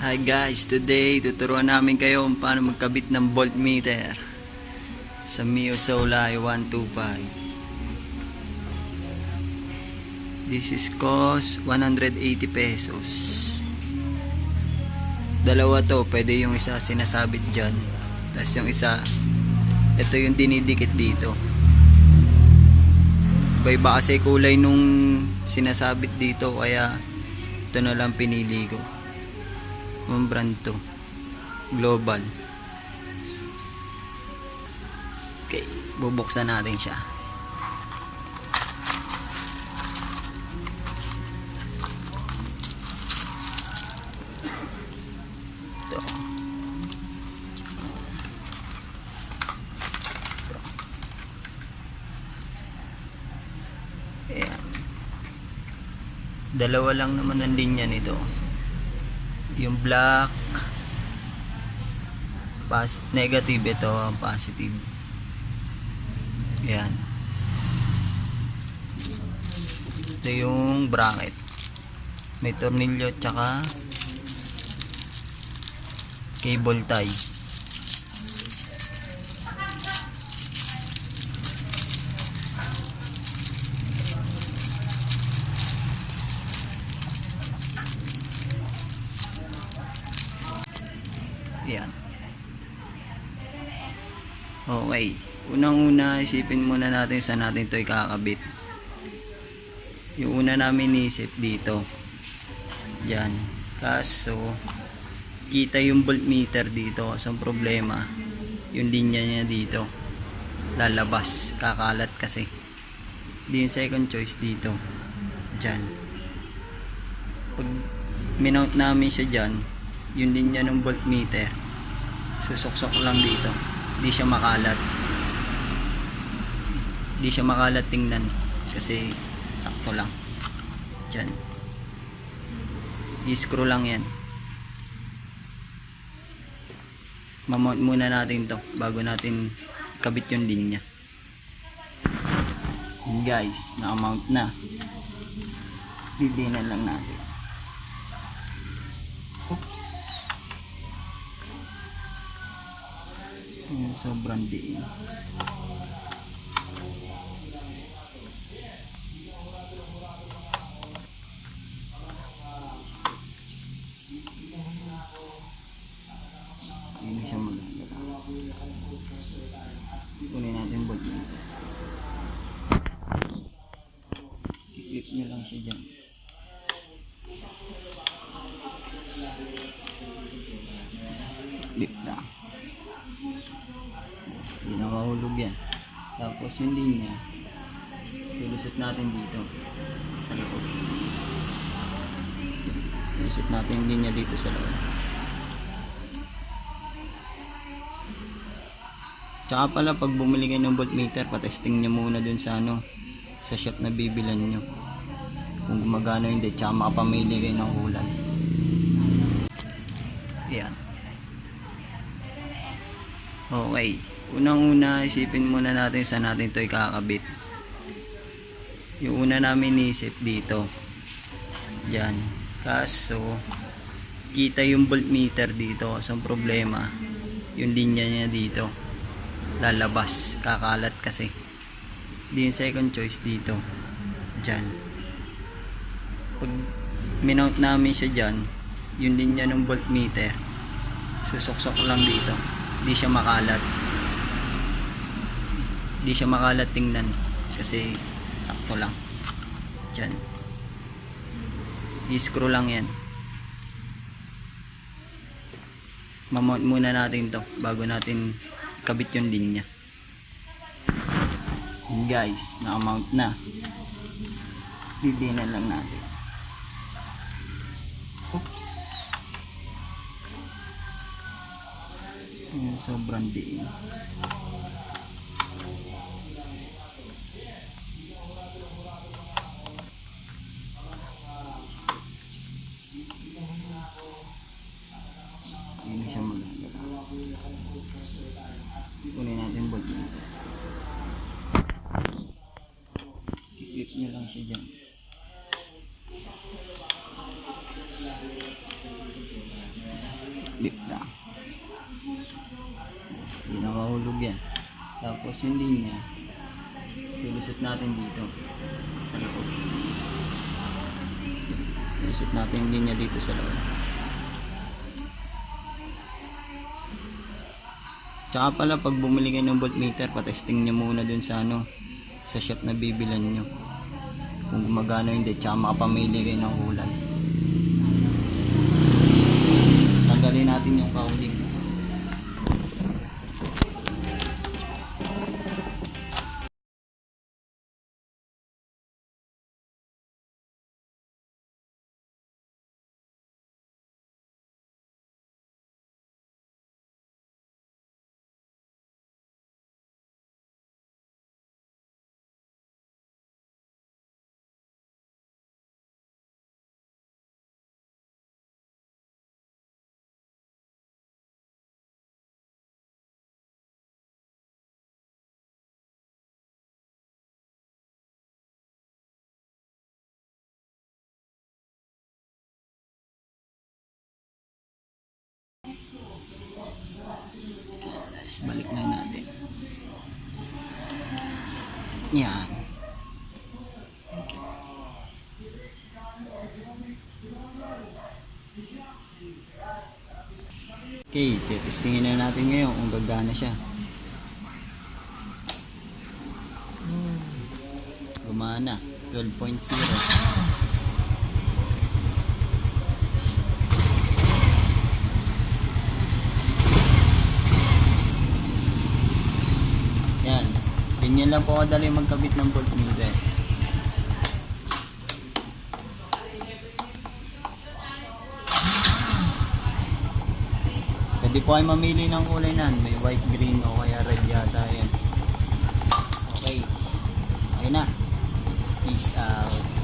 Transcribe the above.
Hi guys, today tuturuan namin kayo kung paano magkabit ng voltmeter sa Mio Solai 125. This is cost 180 pesos. Dalawa to, pwede yung isa sinasabit dyan, tapos yung isa ito yung dinidikit dito. Iba kasi kulay nung sinasabit dito, kaya ito na lang pinili ko. Ang brand to, Global. Okay, bubuksan natin siya. Ito. Ayan. Dalawa lang naman ang linya nito. Yung black negative, ito ang positive. Yan, ito yung bracket, may tornilyo tsaka cable tie. Yan. Okay, unang-una isipin muna natin saan natin ito ikakabit. Yung una namin isip dito, yan. Kaso kita yung voltmeter dito, kasi ang problema yung linya niya dito lalabas, kakalat kasi. Di yung second choice dito, dyan. Pag minount namin siya dyan, yung linya ng voltmeter susuksok lang dito, di siya makalat, tingnan kasi sakto lang dyan. I-screw lang yan. Mamount muna natin to bago natin kabit yung linya. And guys, na-mount na, didinan lang natin. Oops, sobrang diin. Hindi siya magagalaw. Kunin natin yung voltmeter. I-clip nyo lang siya dyan. Clip lang. Hindi na mahulog yan. Tapos yung linya lulusot natin dito sa loob. Lulusot natin yung linya dito sa loob. Tsaka pala, pag bumili kayo ng voltmeter, patesting nyo muna dun sa sa shop na bibilan nyo kung gumagano hindi, tsaka makapamili kayo ng kulay. Yan. Okay, unang-una isipin muna natin saan natin ito ikakabit. Yung una namin isip dito, dyan. Kaso kita yung voltmeter dito, kasi ang problema yung linya niya dito lalabas, kakalat kasi. Di yung second choice dito, dyan. Pag minount namin siya dyan, yung linya ng voltmeter susuksok lang dito, di siya makalat, tingnan kasi sakto lang dyan. I-screw lang yan. Mamount muna natin to bago natin kabit yung linya. And guys, na-mount na, didinan lang natin. Oops, Yung sobrang diin. Hindi na siya magagalaw. Kunin natin yung bolt nito. I-clip nyo lang siya dyan. Clip lang. Hindi na mahulog yan. Tapos yung linya, ilusot natin dito sa loob. Ilusot natin yung linya dito sa loob. Tsaka pala pag bumili kayo ng voltmeter, patesting nyo muna dun sa sa shop na bibilan nyo kung gumagana hindi, tsaka makapamili kayo ng kulay. Tanggalin natin yung cowling. Balik lang natin. Yan. Okay, testingin na natin ngayon kung gagana siya. Gumana. 12.0. Ganyan lang po kadali magkabit ng voltmeter. Pwede po kayo mamili ng kulay na. May white, green o kaya red yata yan. Okay. Okay na. Peace out.